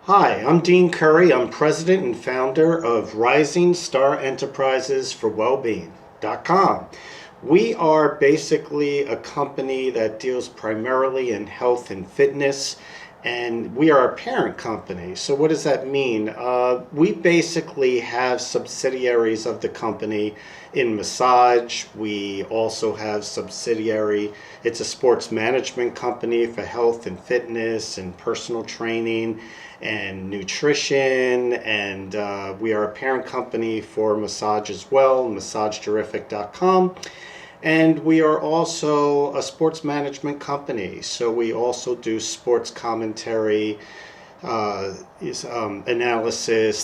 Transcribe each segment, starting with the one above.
Hi, I'm Dean Curry. I'm president and founder of Rising Star Enterprises for Wellbeing.com. We are basically a company that deals primarily in health and fitness, and we are a parent company. So what does that mean? We basically have subsidiaries of the company in massage. We also have it's a sports management company for health and fitness and personal training and nutrition, and we are a parent company for massage as well, massagetterrific.com. And we are also a sports management company, so we also do sports commentary, analysis,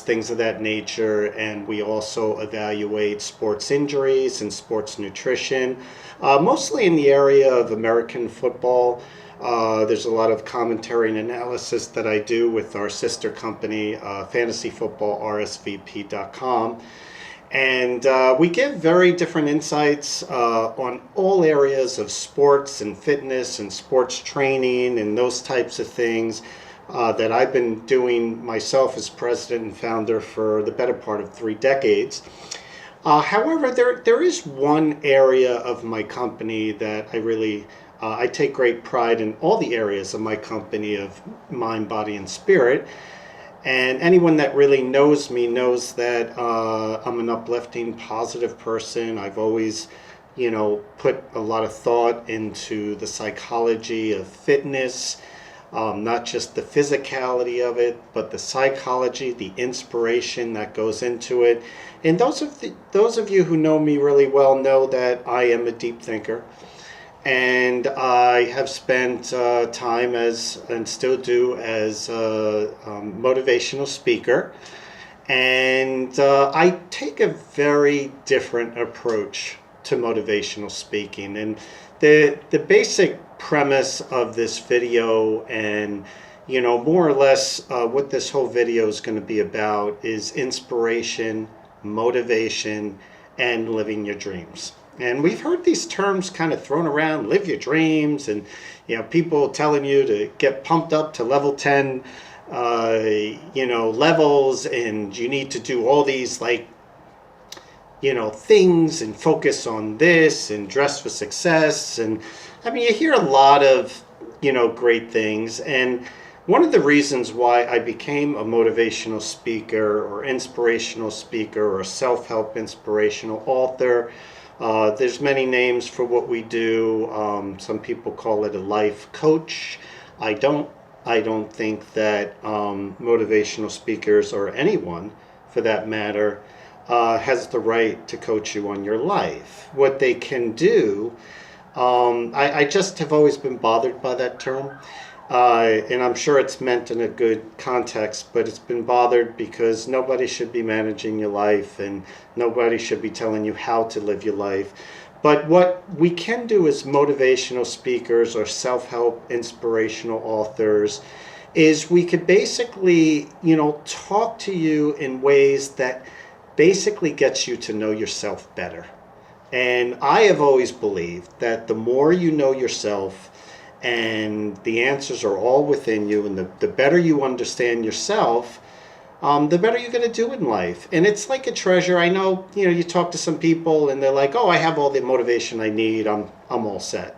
things of that nature, and we also evaluate sports injuries and sports nutrition, mostly in the area of American football. There's a lot of commentary and analysis that I do with our sister company, Fantasy Football RSVP.com. And we give very different insights on all areas of sports and fitness and sports training and those types of things that I've been doing myself as president and founder for the better part of 3 decades. However, there is one area of my company that I take great pride in all the areas of my company of mind, body, and spirit. And anyone that really knows me knows that I'm an uplifting, positive person. I've always, put a lot of thought into the psychology of fitness, not just the physicality of it, but the psychology, the inspiration that goes into it. And those of you who know me really well know that I am a deep thinker. And I have spent time and still do as a motivational speaker. And I take a very different approach to motivational speaking. And the basic premise of this video and more or less what this whole video is going to be about is inspiration, motivation, and living your dreams. And we've heard these terms kind of thrown around, live your dreams, and people telling you to get pumped up to level 10 levels, and you need to do all these things and focus on this and dress for success. And I mean, you hear a lot of great things. And one of the reasons why I became a motivational speaker or inspirational speaker or self-help inspirational author, there's many names for what we do. Some people call it a life coach. I don't think that motivational speakers or anyone for that matter has the right to coach you on your life. What they can do, I just have always been bothered by that term. And I'm sure it's meant in a good context, but it's been bothered because nobody should be managing your life and nobody should be telling you how to live your life. But what we can do as motivational speakers or self-help inspirational authors is we could basically, talk to you in ways that basically gets you to know yourself better. And I have always believed that the more you know yourself, and the answers are all within you, and the better you understand yourself, the better you're going to do in life. And it's like a treasure. I know, you talk to some people and they're like, oh, I have all the motivation I need. I'm all set.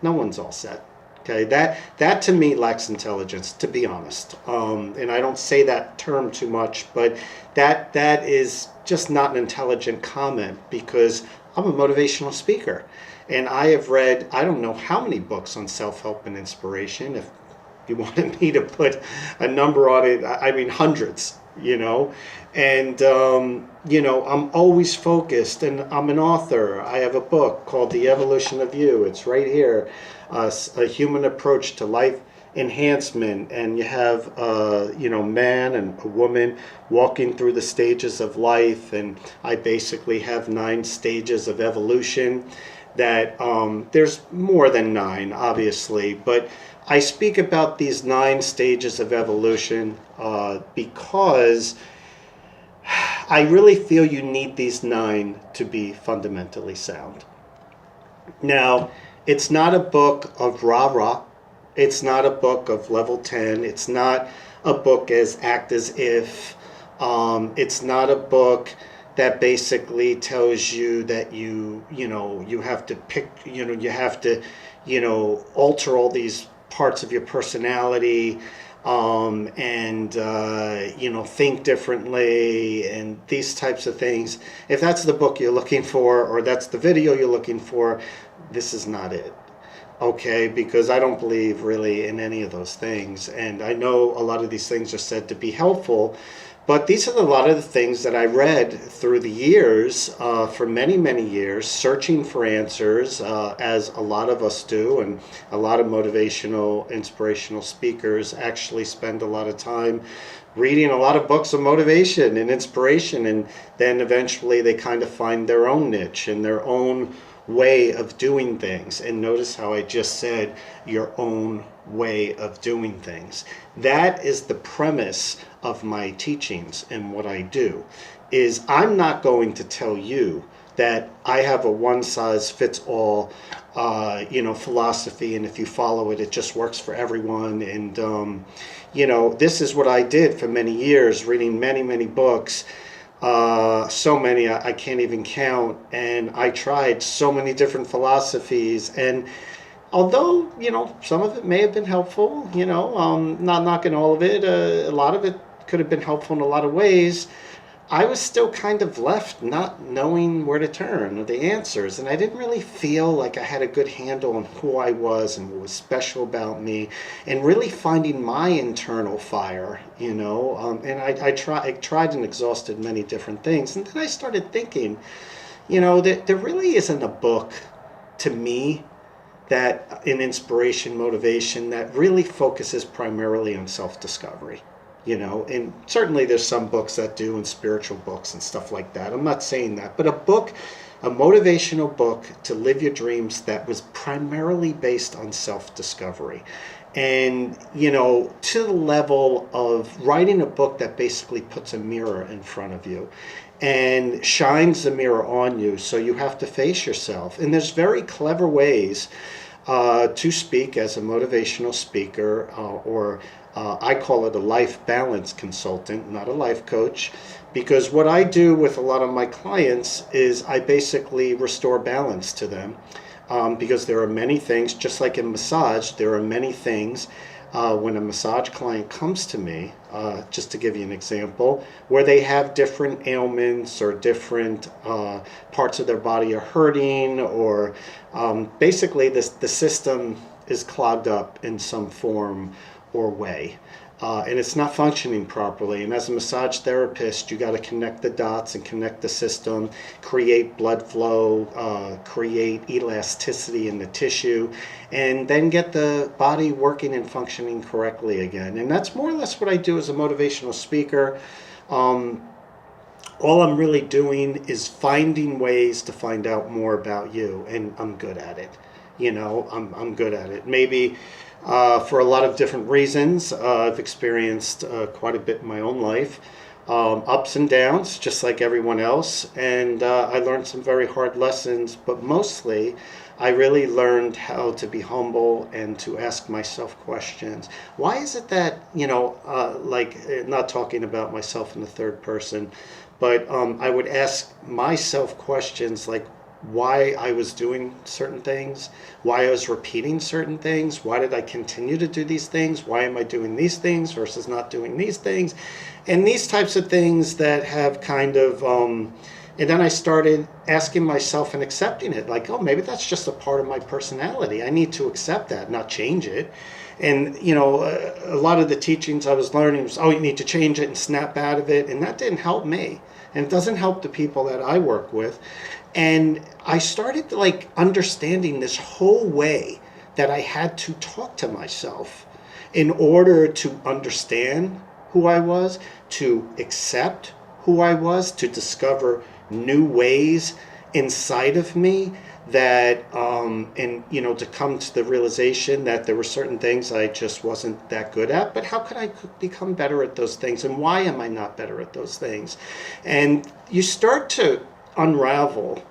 No one's all set. Okay, that to me lacks intelligence, to be honest. And I don't say that term too much, but that is just not an intelligent comment, because I'm a motivational speaker. And I have read, I don't know how many books on self-help and inspiration. If you wanted me to put a number on it, I mean hundreds, And, I'm always focused, and I'm an author. I have a book called The Evolution of You. It's right here, A Human Approach to Life Enhancement. And you have, man and a woman walking through the stages of life. And I basically have 9 stages of evolution. That there's more than 9, obviously, but I speak about these 9 stages of evolution because I really feel you need these 9 to be fundamentally sound. Now, it's not a book of rah-rah. It's not a book of level 10. It's not a book as act as if. It's not a book that basically tells you that you have to pick, you have to, alter all these parts of your personality, and think differently and these types of things. If that's the book you're looking for, or that's the video you're looking for, this is not it. Okay, because I don't believe really in any of those things. And I know a lot of these things are said to be helpful, but these are a lot of the things that I read through the years, for many, many years, searching for answers, as a lot of us do. And a lot of motivational, inspirational speakers actually spend a lot of time reading a lot of books of motivation and inspiration. And then eventually they kind of find their own niche and their own way of doing things. And notice how I just said your own way of doing things. That is the premise of my teachings and what I do. Is I'm not going to tell you that I have a one size fits all philosophy, and if you follow it, it just works for everyone. And this is what I did for many years, reading many, many books. So many I can't even count, and I tried so many different philosophies. And although some of it may have been helpful, not knocking all of it, a lot of it could have been helpful in a lot of ways, I was still kind of left not knowing where to turn or the answers. And I didn't really feel like I had a good handle on who I was and what was special about me, and really finding my internal fire, and I tried and exhausted many different things. And then I started thinking, that there really isn't a book to me that in inspiration, motivation, that really focuses primarily on self-discovery. And certainly there's some books that do, and spiritual books and stuff like that. I'm not saying that, but a motivational book to live your dreams that was primarily based on self-discovery. And, to the level of writing a book that basically puts a mirror in front of you and shines the mirror on you, so you have to face yourself. And there's very clever ways to speak as a motivational speaker, or I call it a life balance consultant, not a life coach, because what I do with a lot of my clients is I basically restore balance to them, because there are many things, just like in massage, there are many things when a massage client comes to me, just to give you an example, where they have different ailments or different parts of their body are hurting, or basically the system is clogged up in some form or way. And it's not functioning properly. And as a massage therapist, you got to connect the dots and connect the system, create blood flow, create elasticity in the tissue, and then get the body working and functioning correctly again. And that's more or less what I do as a motivational speaker. All I'm really doing is finding ways to find out more about you, and I'm good at it. I'm good at it. Maybe for a lot of different reasons. I've experienced quite a bit in my own life, ups and downs, just like everyone else. And I learned some very hard lessons, but mostly I really learned how to be humble and to ask myself questions. Why is it that, not talking about myself in the third person, but I would ask myself questions like, why I was doing certain things, why I was repeating certain things, why did I continue to do these things, why am I doing these things versus not doing these things, and these types of things that have kind of, and then I started asking myself and accepting it, like, oh, maybe that's just a part of my personality. I need to accept that, not change it. And, a lot of the teachings I was learning was, oh, you need to change it and snap out of it, and that didn't help me. And it doesn't help the people that I work with. And I started understanding this whole way that I had to talk to myself in order to understand who I was, to accept who I was, to discover new ways inside of me that, to come to the realization that there were certain things I just wasn't that good at, but how could I become better at those things, and why am I not better at those things? And you start to unravel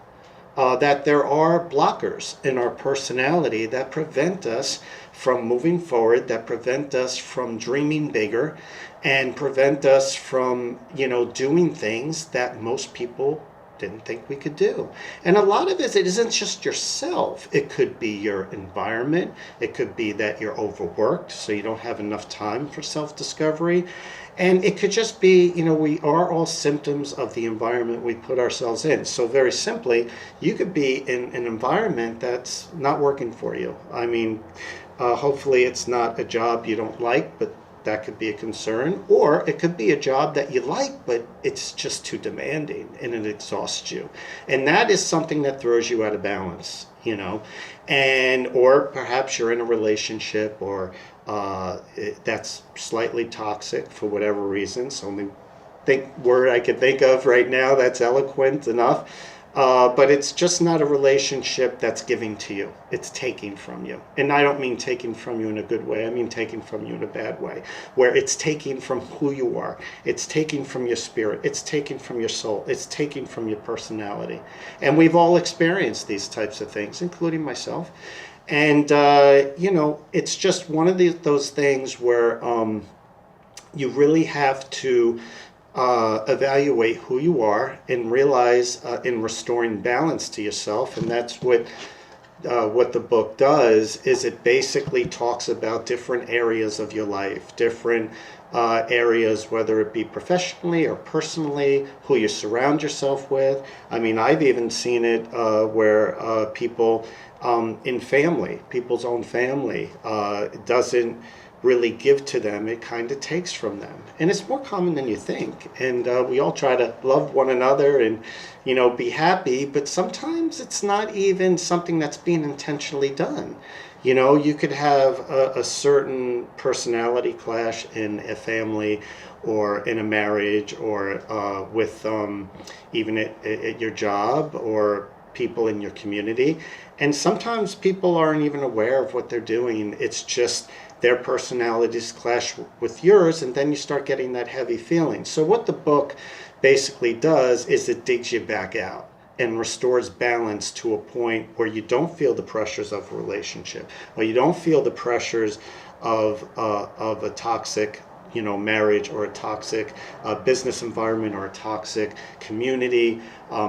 that there are blockers in our personality that prevent us from moving forward, that prevent us from dreaming bigger, and prevent us from, doing things that most people didn't think we could do. And a lot of it isn't just yourself. It could be your environment. It could be that you're overworked, so you don't have enough time for self-discovery. And it could just be, we are all symptoms of the environment we put ourselves in. So very simply, you could be in an environment that's not working for you. I mean, hopefully it's not a job you don't like, but that could be a concern. Or it could be a job that you like, but it's just too demanding and it exhausts you. And that is something that throws you out of balance, and or perhaps you're in a relationship or that's slightly toxic for whatever reason. It's the only word I could think of right now that's eloquent enough. But it's just not a relationship that's giving to you. It's taking from you. And I don't mean taking from you in a good way. I mean taking from you in a bad way, where it's taking from who you are. It's taking from your spirit. It's taking from your soul. It's taking from your personality. And we've all experienced these types of things, including myself. And, it's just one of those things where you really have to evaluate who you are and realize in restoring balance to yourself. And that's what the book does, is it basically talks about different areas of your life, different areas, whether it be professionally or personally, who you surround yourself with. I mean, I've even seen it where people in family, people's own family, doesn't really give to them. It kind of takes from them, and it's more common than you think. And we all try to love one another and be happy, but sometimes it's not even something that's being intentionally done. You could have a certain personality clash in a family or in a marriage or with even at your job or people in your community, and sometimes people aren't even aware of what they're doing. It's just their personalities clash with yours, and then you start getting that heavy feeling. So what the book basically does is it digs you back out and restores balance to a point where you don't feel the pressures of a relationship, or you don't feel the pressures of a toxic marriage, or a toxic business environment, or a toxic community.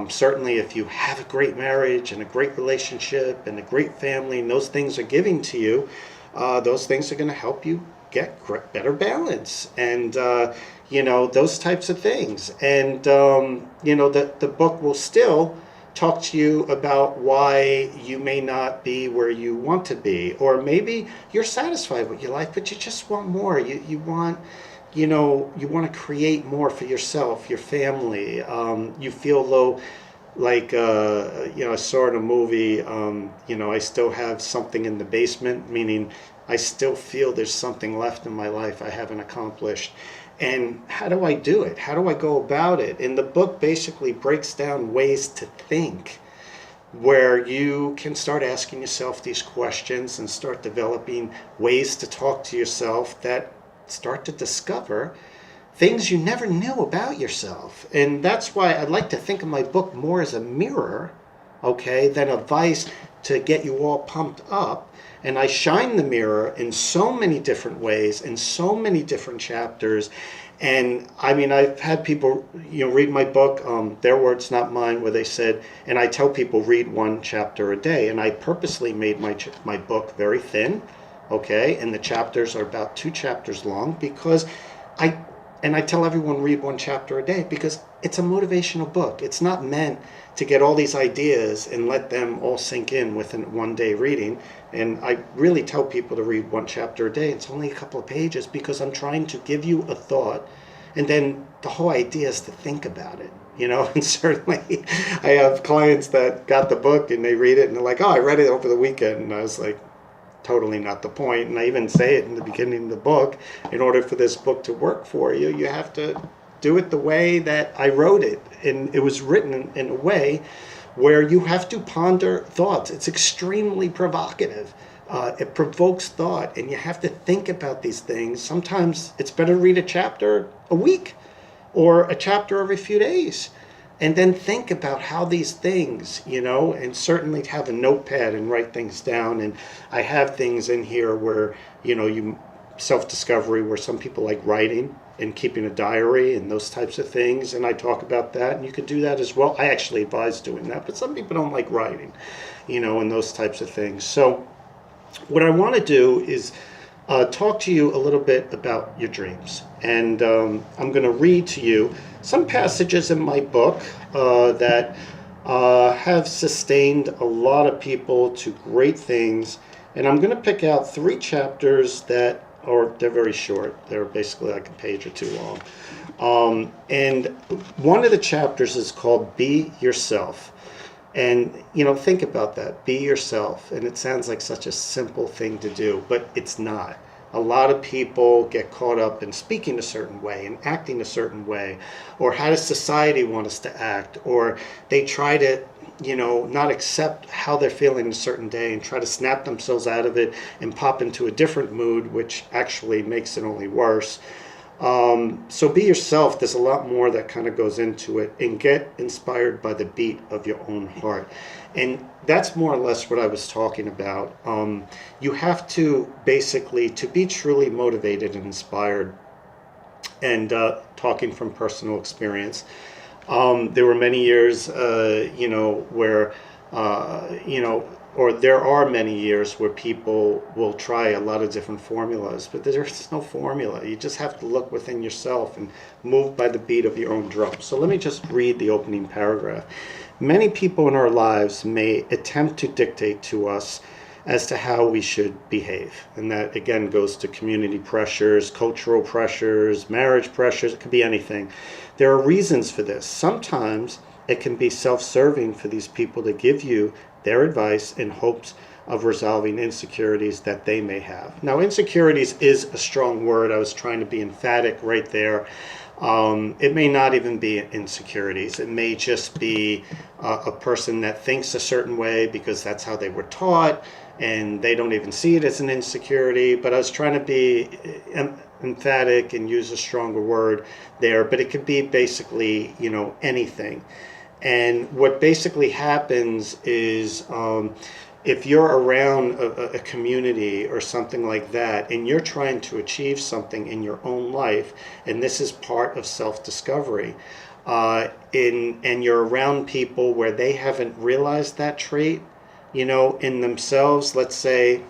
Certainly if you have a great marriage and a great relationship and a great family, and those things are giving to you, those things are going to help you get better balance and, those types of things. And, the book will still talk to you about why you may not be where you want to be, or maybe you're satisfied with your life, but you just want more. You want to create more for yourself, your family. You feel low. Like, I saw in a movie, I still have something in the basement, meaning I still feel there's something left in my life I haven't accomplished. And how do I do it? How do I go about it? And the book basically breaks down ways to think, where you can start asking yourself these questions and start developing ways to talk to yourself that start to discover things you never knew about yourself. And that's why I like to think of my book more as a mirror, okay, than a vice to get you all pumped up. And I shine the mirror in so many different ways, in so many different chapters. And I mean, I've had people, read my book, their words, not mine, where they said, and I tell people read one chapter a day. And I purposely made my book very thin, okay, and the chapters are about 2 chapters long, because I tell everyone read one chapter a day, because it's a motivational book. It's not meant to get all these ideas and let them all sink in within one day reading. And I really tell people to read one chapter a day. It's only a couple of pages, because I'm trying to give you a thought, and then the whole idea is to think about it. And certainly I have clients that got the book and they read it and they're like, oh, I read it over the weekend. And I was like, totally not the point. And I even say it in the beginning of the book, in order for this book to work for you, you have to do it the way that I wrote it. And it was written in a way where you have to ponder thoughts. It's extremely provocative. It provokes thought, and you have to think about these things. Sometimes it's better to read a chapter a week or a chapter every few days. and then think about how these things, and certainly have a notepad and write things down. And I have things in here where, you self-discovery, where some people like writing and keeping a diary and those types of things. And I talk about that, and you could do that as well. I actually advise doing that, but some people don't like writing, and those types of things. So what I want to do is talk to you a little bit about your dreams. And I'm going to read to you some passages in my book that have sustained a lot of people to great things. And I'm going to pick out 3 chapters they're very short. They're basically like a page or 2 long. And one of the chapters is called Be Yourself. And, think about that. Be yourself. And it sounds like such a simple thing to do, but it's not. A lot of people get caught up in speaking a certain way and acting a certain way, or how does society want us to act, or they try to, not accept how they're feeling a certain day and try to snap themselves out of it and pop into a different mood, which actually makes it only worse. So be yourself. There's a lot more that kind of goes into it, and get inspired by the beat of your own heart. And that's more or less what I was talking about. You have to basically, to be truly motivated and inspired, and talking from personal experience, there were many years, where, or there are many years where people will try a lot of different formulas, but there's no formula. You just have to look within yourself and move by the beat of your own drum. So let me just read the opening paragraph. Many people in our lives may attempt to dictate to us as to how we should behave. And that, again, goes to community pressures, cultural pressures, marriage pressures. It could be anything. There are reasons for this. Sometimes it can be self-serving for these people to give you their advice in hopes of resolving insecurities that they may have. Now, insecurities is a strong word. I was trying to be emphatic right there. It may not even be insecurities. It may just be a person that thinks a certain way because that's how they were taught, and they don't even see it as an insecurity. But I was trying to be emphatic and use a stronger word there. But it could be basically, anything. And what basically happens is, if you're around a community or something like that, and you're trying to achieve something in your own life, and this is part of self-discovery, and you're around people where they haven't realized that trait, in themselves. Let's say,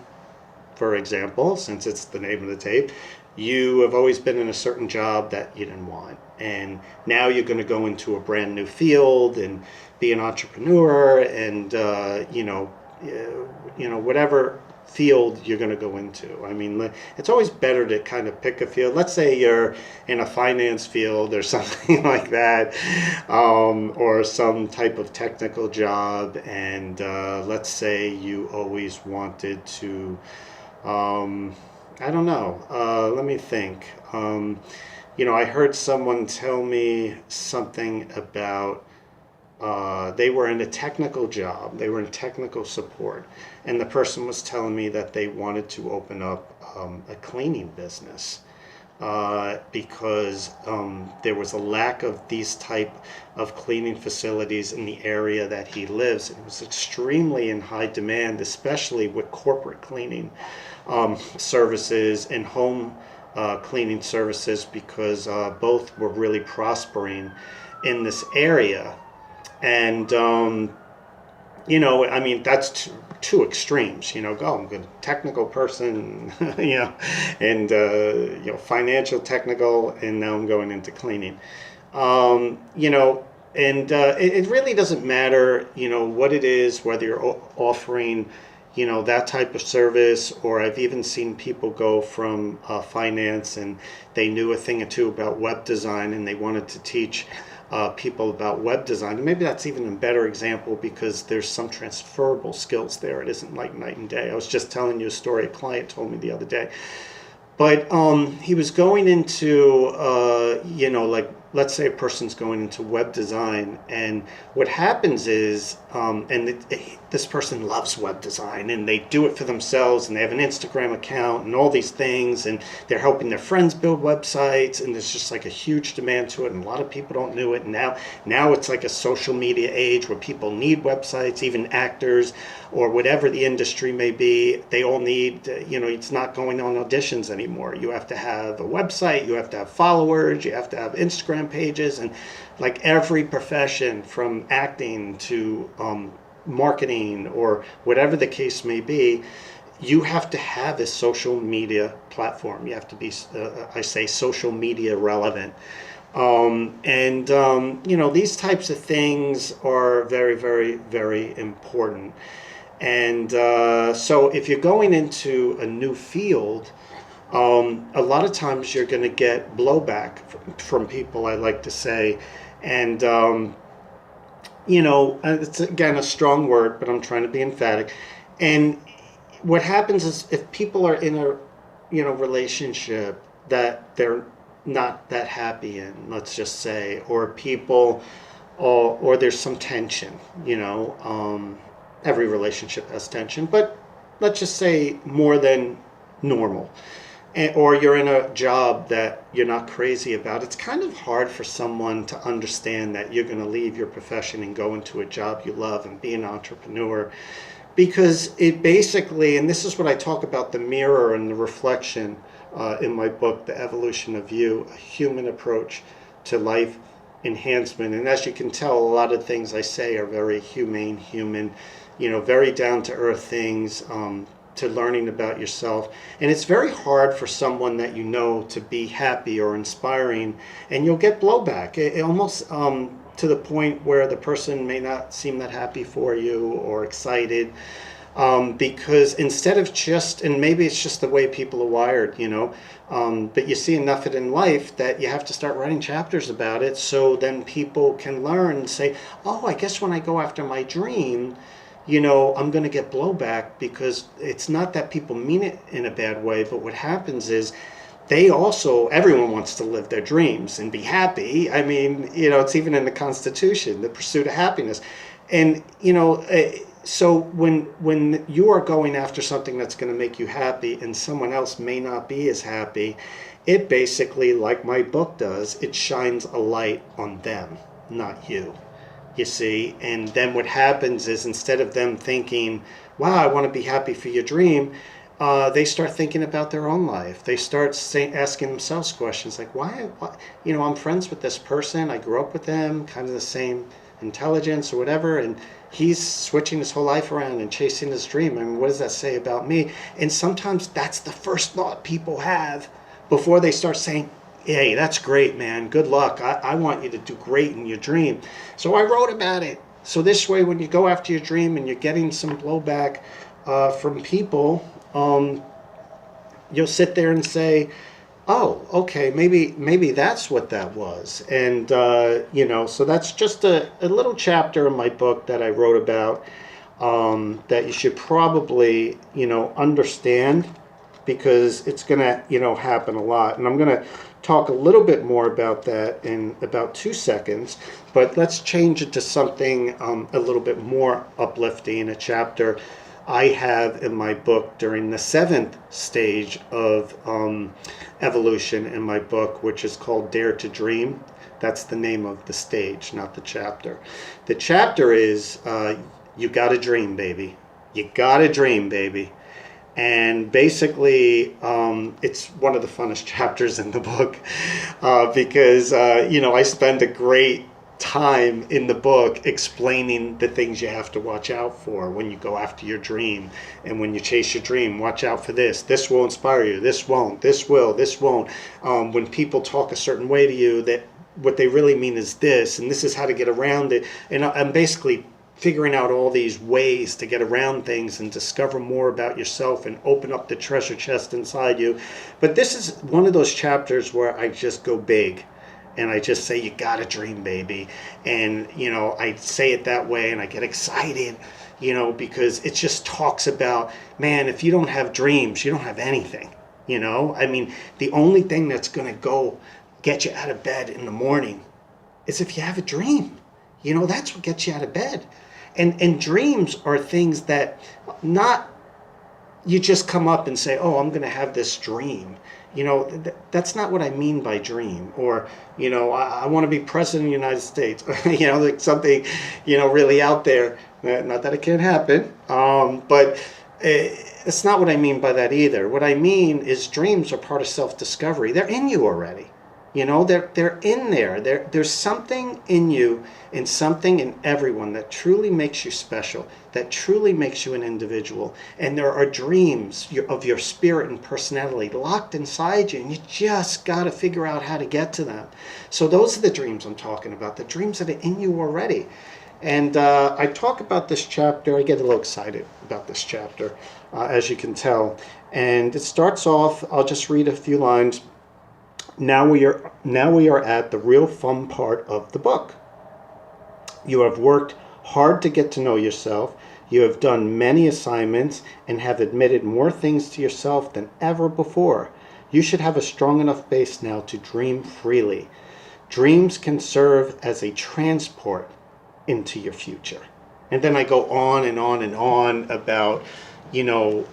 for example, since it's the name of the tape, you have always been in a certain job that you didn't want, and now you're going to go into a brand new field and be an entrepreneur, and whatever field you're going to go into. I mean, it's always better to kind of pick a field. Let's say you're in a finance field or something like that, or some type of technical job, and let's say you always wanted to, I don't know, let me think. I heard someone tell me something about they were in a technical job, they were in technical support, and the person was telling me that they wanted to open up a cleaning business because there was a lack of these type of cleaning facilities in the area that he lives. It was extremely in high demand, especially with corporate cleaning services and home cleaning services, because both were really prospering in this area. And, I mean, that's two extremes, I'm a technical person, and, financial technical, and now I'm going into cleaning. It really doesn't matter, what it is, whether you're offering, that type of service, or I've even seen people go from finance, and they knew a thing or two about web design, and they wanted to teach people about web design. And maybe that's even a better example because there's some transferable skills there. It isn't like night and day. I was just telling you a story a client told me the other day. But he was going into like let's say a person's going into web design, and what happens is, this person loves web design and they do it for themselves, and they have an Instagram account and all these things, and they're helping their friends build websites, and there's just like a huge demand to it, and a lot of people don't know it. And now it's like a social media age where people need websites, even actors or whatever the industry may be, they all need, it's not going on auditions anymore. You have to have a website, you have to have followers, you have to have Instagram pages, and like every profession from acting to marketing or whatever the case may be, you have to have a social media platform. You have to be, I say, social media relevant. These types of things are very, very, very important. And so if you're going into a new field, a lot of times you're going to get blowback from people, I like to say. And, it's again a strong word, but I'm trying to be emphatic. And what happens is if people are in a, relationship that they're not that happy in, let's just say, or people, or there's some tension, every relationship has tension, but let's just say more than normal. Or you're in a job that you're not crazy about, it's kind of hard for someone to understand that you're going to leave your profession and go into a job you love and be an entrepreneur. Because it basically, and this is what I talk about, the mirror and the reflection in my book, The Evolution of You, a human approach to life enhancement. And as you can tell, a lot of things I say are very humane, human, very down-to-earth things, to learning about yourself. And it's very hard for someone that to be happy or inspiring, and you'll get blowback. It almost to the point where the person may not seem that happy for you or excited, because instead of and maybe it's just the way people are wired, but you see enough of it in life that you have to start writing chapters about it, so then people can learn and say, oh, I guess when I go after my dream, I'm going to get blowback, because it's not that people mean it in a bad way, but what happens is everyone wants to live their dreams and be happy. I mean, it's even in the Constitution, the pursuit of happiness. And, so when you are going after something that's going to make you happy and someone else may not be as happy, it basically, like my book does, it shines a light on them, not you. You see, and then what happens is, instead of them thinking, wow, I want to be happy for your dream, they start thinking about their own life. They start asking themselves questions like, why, I'm friends with this person, I grew up with them, kind of the same intelligence or whatever, and he's switching his whole life around and chasing his dream. I mean, what does that say about me? And sometimes that's the first thought people have before they start saying, hey, that's great, man. Good luck. I want you to do great in your dream. So I wrote about it. So this way, when you go after your dream and you're getting some blowback from people, you'll sit there and say, oh, okay, maybe that's what that was. And, so that's just a little chapter in my book that I wrote about, that you should probably, understand, because it's going to, happen a lot. And I'm going to talk a little bit more about that in about 2 seconds, but let's change it to something a little bit more uplifting, a chapter I have in my book during the 7th stage of evolution in my book, which is called Dare to Dream. That's the name of the stage, not the chapter. The chapter is, you gotta dream, baby. You gotta dream, baby. And basically, it's one of the funnest chapters in the book, because, I spend a great time in the book explaining the things you have to watch out for when you go after your dream. And when you chase your dream, watch out for this. This will inspire you. This won't. This will. This won't. When people talk a certain way to you, that what they really mean is this, and this is how to get around it. And I'm basically figuring out all these ways to get around things and discover more about yourself and open up the treasure chest inside you. But this is one of those chapters where I just go big. And I just say, you gotta dream, baby. And, I say it that way and I get excited, because it just talks about, man, if you don't have dreams, you don't have anything, I mean, the only thing that's going to go get you out of bed in the morning is if you have a dream. You know, that's what gets you out of bed. And dreams are things that not you just come up and say, oh, I'm going to have this dream. You know, that's not what I mean by dream. Or, you know, I want to be president of the United States. You know, like something, you know, really out there. Not that it can't happen, but it's not what I mean by that either. What I mean is dreams are part of self-discovery. They're in you already. You know, they're in there. There's something in you and something in everyone that truly makes you special, that truly makes you an individual. And there are dreams of your spirit and personality locked inside you, and you just got to figure out how to get to them. So those are the dreams I'm talking about, the dreams that are in you already. And I talk about this chapter, I get a little excited about this chapter, as you can tell. And it starts off, I'll just read a few lines. Now we are at the real fun part of the book. You have worked hard to get to know yourself. You have done many assignments and have admitted more things to yourself than ever before. You should have a strong enough base now to dream freely. Dreams can serve as a transport into your future. And then I go on and on and on about, you know,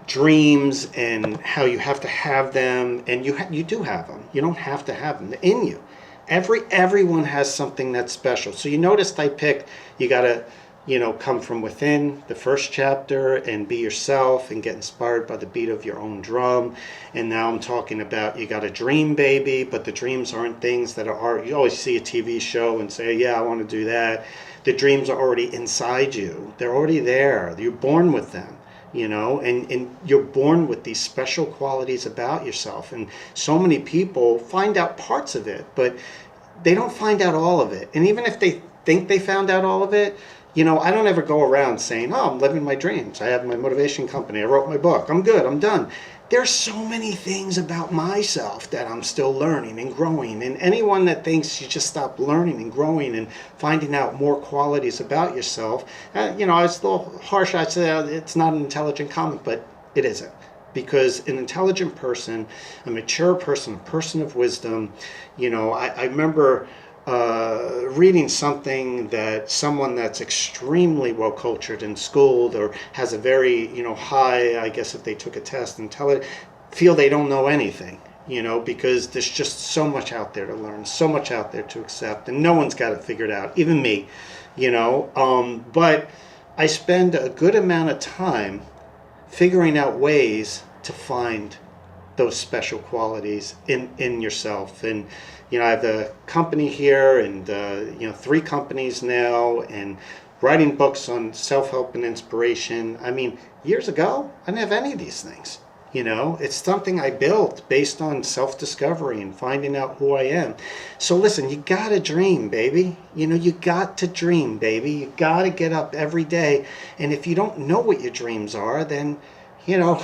dreams and how you have to have them, and you do have them. You don't have to have them. They're in you. Everyone has something that's special. So you noticed I picked, you got to, you know, come from within, the first chapter, and be yourself and get inspired by the beat of your own drum. And now I'm talking about you got to dream, baby, but the dreams aren't things that are, you always see a TV show and say, yeah, I want to do that. The dreams are already inside you. They're already there. You're born with them. You know, and you're born with these special qualities about yourself. And so many people find out parts of it, but they don't find out all of it. And even if they think they found out all of it, you know, I don't ever go around saying, oh, I'm living my dreams. I have my motivation company. I wrote my book. I'm good. I'm done. There's so many things about myself that I'm still learning and growing. And anyone that thinks you just stop learning and growing and finding out more qualities about yourself, you know, it's a little harsh. I'd say it's not an intelligent comment, but it isn't. Because an intelligent person, a mature person, a person of wisdom, you know, I remember reading something that someone that's extremely well cultured and schooled, or has a very, you know, high, I guess if they took a test and feel they don't know anything, you know, because there's just so much out there to learn, so much out there to accept, and no one's got it figured out, even me, you know. But I spend a good amount of time figuring out ways to find those special qualities in yourself. And you know, I have the company here, and you know, 3 companies now, and writing books on self-help and inspiration. I mean, years ago, I didn't have any of these things. You know, it's something I built based on self-discovery and finding out who I am. So listen, you gotta dream, baby. You know, you got to dream, baby. You gotta get up every day. And if you don't know what your dreams are, then you know,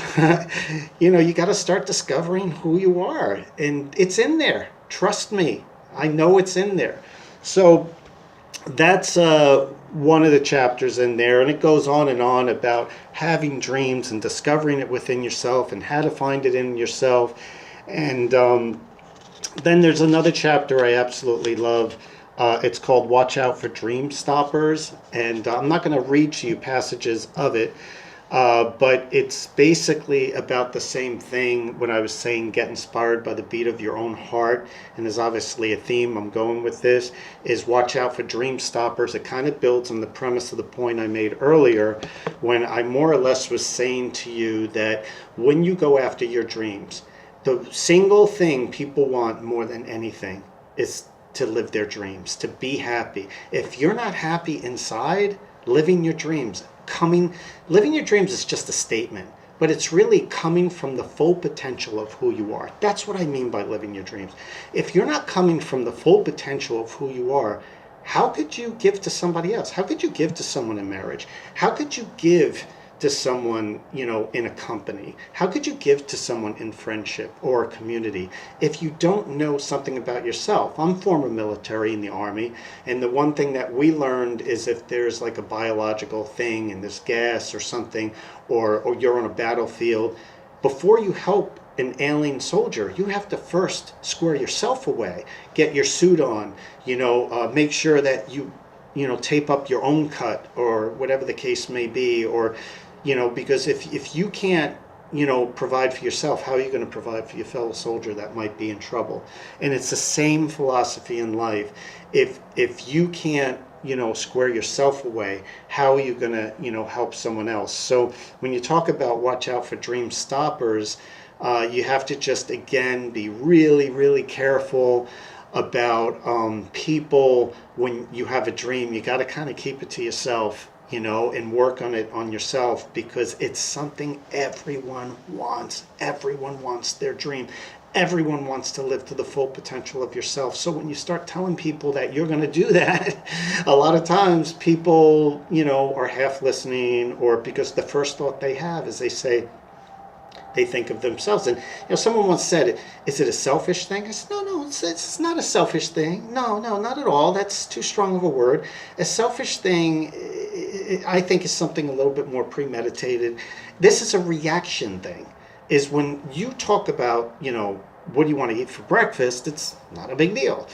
you got to start discovering who you are, and it's in there. Trust me, I know it's in there. So that's one of the chapters in there, and it goes on and on about having dreams and discovering it within yourself and how to find it in yourself. And then there's another chapter I absolutely love. It's called Watch Out for Dream Stoppers, and I'm not going to read to you passages of it. But it's basically about the same thing when I was saying get inspired by the beat of your own heart. And there's obviously a theme I'm going with this, is watch out for dream stoppers. It kind of builds on the premise of the point I made earlier when I more or less was saying to you that when you go after your dreams, the single thing people want more than anything is to live their dreams, to be happy. If you're not happy inside, living your dreams, living your dreams is just a statement, but it's really coming from the full potential of who you are. That's what I mean by living your dreams. If you're not coming from the full potential of who you are, how could you give to somebody else? How could you give to someone in marriage? How could you give to someone, you know, in a company? How could you give to someone in friendship or a community if you don't know something about yourself? I'm former military in the Army, and the one thing that we learned is if there's like a biological thing and this gas or something, or you're on a battlefield, before you help an alien soldier, you have to first square yourself away, get your suit on, make sure that you tape up your own cut or whatever the case may be, or, because if you can't, provide for yourself, how are you going to provide for your fellow soldier that might be in trouble? And it's the same philosophy in life. If you can't, square yourself away, how are you going to, help someone else? So when you talk about watch out for dream stoppers, you have to just, again, be really, really careful about people. When you have a dream, you got to kind of keep it to yourself, and work on it on yourself, because it's something everyone wants. Everyone wants their dream. Everyone wants to live to the full potential of yourself. So when you start telling people that you're going to do that, a lot of times people, are half listening, or because the first thought they have is they think of themselves. And someone once said, "Is it a selfish thing?" I said, no, it's not a selfish thing. No, not at all. That's too strong of a word. A selfish thing, I think, is something a little bit more premeditated. This is a reaction thing. Is when you talk about, what do you want to eat for breakfast, it's not a big deal.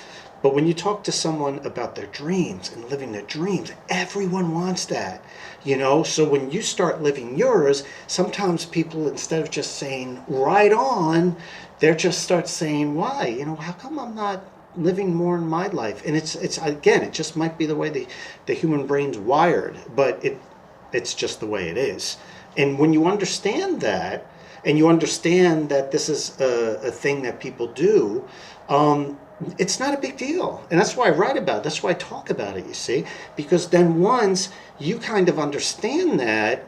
But when you talk to someone about their dreams and living their dreams, everyone wants that, So when you start living yours, sometimes people, instead of just saying, right on, they just start saying, why? How come I'm not living more in my life? And it's again, it just might be the way the human brain's wired, but it's just the way it is. And when you understand that, and you understand that this is a thing that people do, it's not a big deal. And that's why I write about it. That's why I talk about it, you see. Because then once you kind of understand that,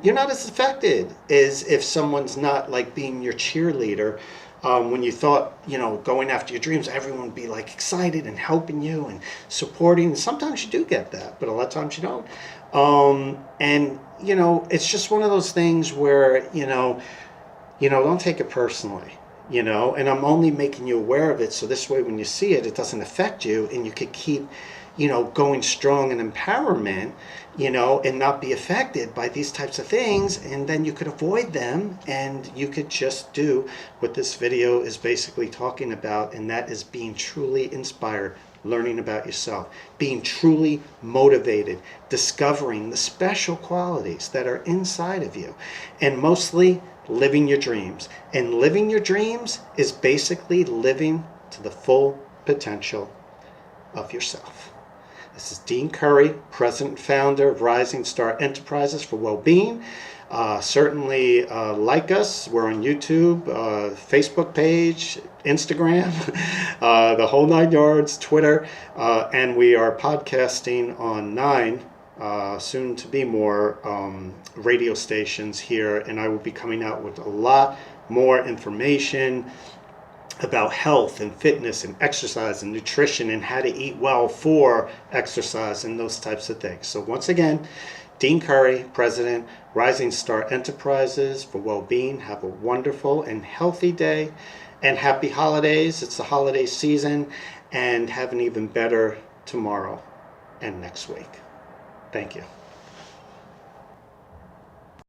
you're not as affected as if someone's not like being your cheerleader. When you thought, going after your dreams, everyone would be like excited and helping you and supporting. Sometimes you do get that, but a lot of times you don't. And, it's just one of those things where, don't take it personally, and I'm only making you aware of it. So this way, when you see it, it doesn't affect you, and you could keep, going strong in empowerment, and not be affected by these types of things. And then you could avoid them, and you could just do what this video is basically talking about. And that is being truly inspired, learning about yourself, being truly motivated, discovering the special qualities that are inside of you, and mostly living your dreams. And living your dreams is basically living to the full potential of yourself. This is Dean Curry, President and Founder of Rising Star Enterprises for Wellbeing. Certainly like us. We're on YouTube, Facebook page, Instagram, the whole 9 yards, Twitter, and we are podcasting on 9, soon to be more, radio stations here, and I will be coming out with a lot more information about health and fitness and exercise and nutrition and how to eat well for exercise and those types of things. So once again, Dean Curry, President, Rising Star Enterprises for Wellbeing. Have a wonderful and healthy day, and happy holidays. It's the holiday season, and have an even better tomorrow and next week. Thank you.